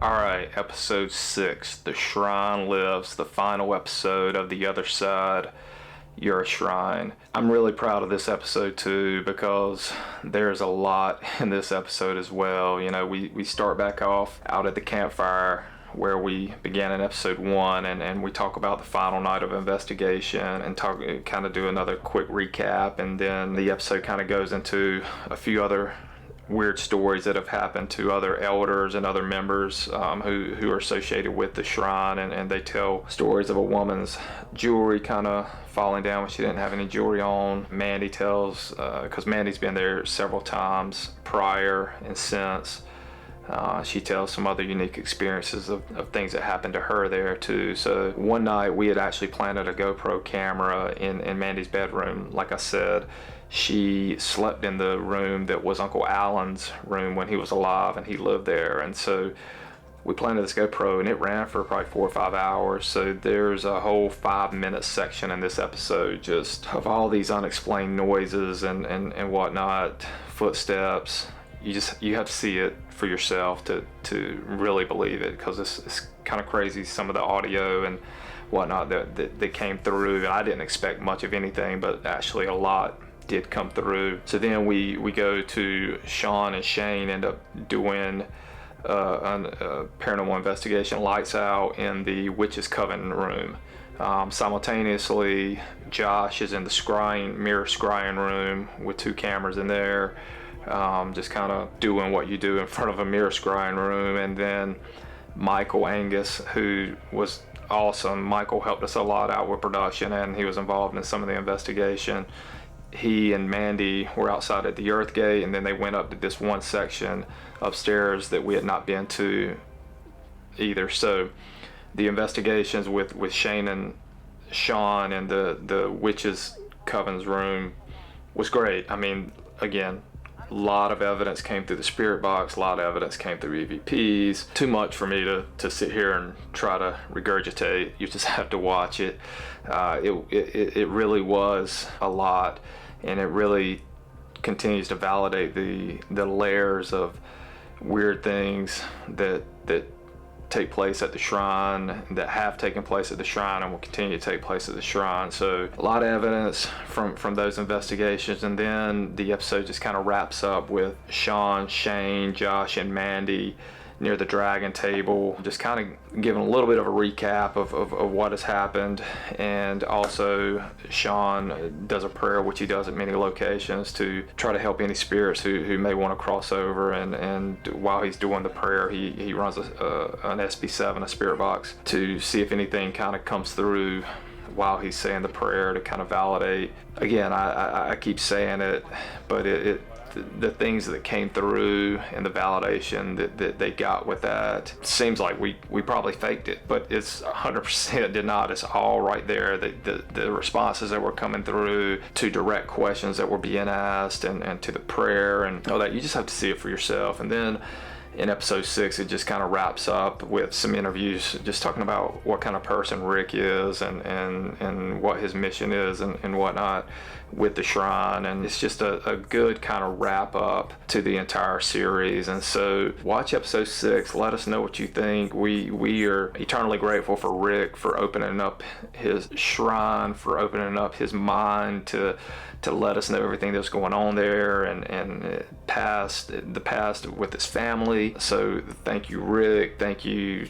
Alright, episode 6, The Shrine Lives, the final episode of The Other Side, Ura Shrine. I'm really proud of this episode too because there's a lot in this episode as well. You know, we start back off out at the campfire where we began in episode 1 and we talk about the final night of investigation and kind of do another quick recap, and then the episode kind of goes into a few other weird stories that have happened to other elders and other members who are associated with the shrine, and they tell stories of a woman's jewelry kind of falling down when she didn't have any jewelry on. Mandy tells, because Mandy's been there several times prior and since, she tells some other unique experiences of things that happened to her there too. So one night we had actually planted a GoPro camera in Mandy's bedroom. Like I said, she slept in the room that was Uncle Alan's room when he was alive and he lived there, and so we planted this GoPro and it ran for probably 4 or 5 hours. So there's a whole 5-minute section in this episode just of all these unexplained noises and whatnot, footsteps. You have to see it for yourself to really believe it, because it's kind of crazy, some of the audio and whatnot that came through. And I didn't expect much of anything, but actually a lot did come through. So then we go to Sean and Shane end up doing a paranormal investigation, lights out, in the Witch's Coven room. Simultaneously, Josh is in the mirror scrying room with 2 cameras in there, just kind of doing what you do in front of a mirror scrying room. And then Michael Angus, who was awesome. Michael helped us a lot out with production and he was involved in some of the investigation. He and Mandy were outside at the Earth Gate, and then they went up to this one section upstairs that we had not been to either. So the investigations with Shane and Sean and the Witch's Coven's room was great. I mean, again, a lot of evidence came through the spirit box, a lot of evidence came through EVPs. Too much for me to sit here and try to regurgitate. You just have to watch it. It really was a lot, and it really continues to validate the layers of weird things that take place at the shrine, that have taken place at the shrine and will continue to take place at the shrine. So a lot of evidence from those investigations, and then the episode just kind of wraps up with Sean, Shane, Josh, and Mandy near the dragon table, just kind of giving a little bit of a recap of what has happened. And also Sean does a prayer, which he does at many locations, to try to help any spirits who may want to cross over. And while he's doing the prayer, he runs an SB7, a spirit box, to see if anything kind of comes through while he's saying the prayer, to kind of validate. Again, I keep saying it, but the things that came through and the validation that they got with that, seems like we probably faked it, but it's 100% did not. It's all right there. The responses that were coming through to direct questions that were being asked and to the prayer and all that, you just have to see it for yourself. And then in episode 6, it just kind of wraps up with some interviews just talking about what kind of person Rick is and what his mission is and whatnot with the shrine. And it's just a good kind of wrap up to the entire series. And so watch episode 6, let us know what you think. We are eternally grateful for Rick for opening up his shrine, for opening up his mind to let us know everything that's going on there and the past with his family. So thank you, Rick. Thank you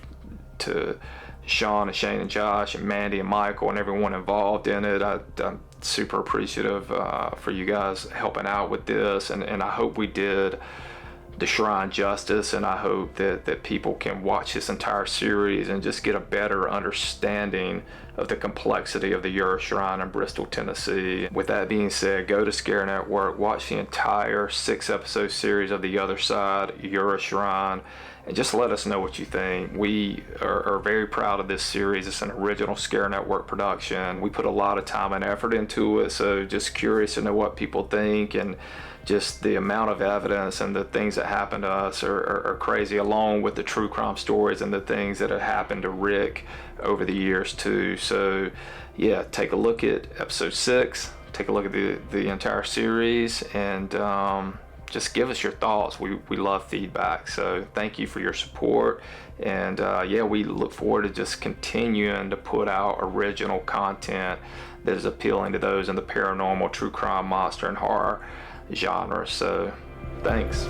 to Sean and Shane and Josh and Mandy and Michael and everyone involved in it. I'm super appreciative for you guys helping out with this, and I hope we did the shrine justice, and I hope that people can watch this entire series and just get a better understanding of the complexity of the Ura Shrine in Bristol, Tennessee. With that being said, go to ScareNetwork, watch the entire 6-episode series of The Other Side, Ura Shrine, and just let us know what you think. We are very proud of this series. It's an original ScareNetwork production. We put a lot of time and effort into it, so just curious to know what people think. And just the amount of evidence and the things that happened to us are crazy, along with the true crime stories and the things that have happened to Rick over the years too. So yeah, take a look at episode 6, take a look at the entire series, and just give us your thoughts. We love feedback. So thank you for your support. And yeah, we look forward to just continuing to put out original content that is appealing to those in the paranormal, true crime, monster, and horror genre. So thanks.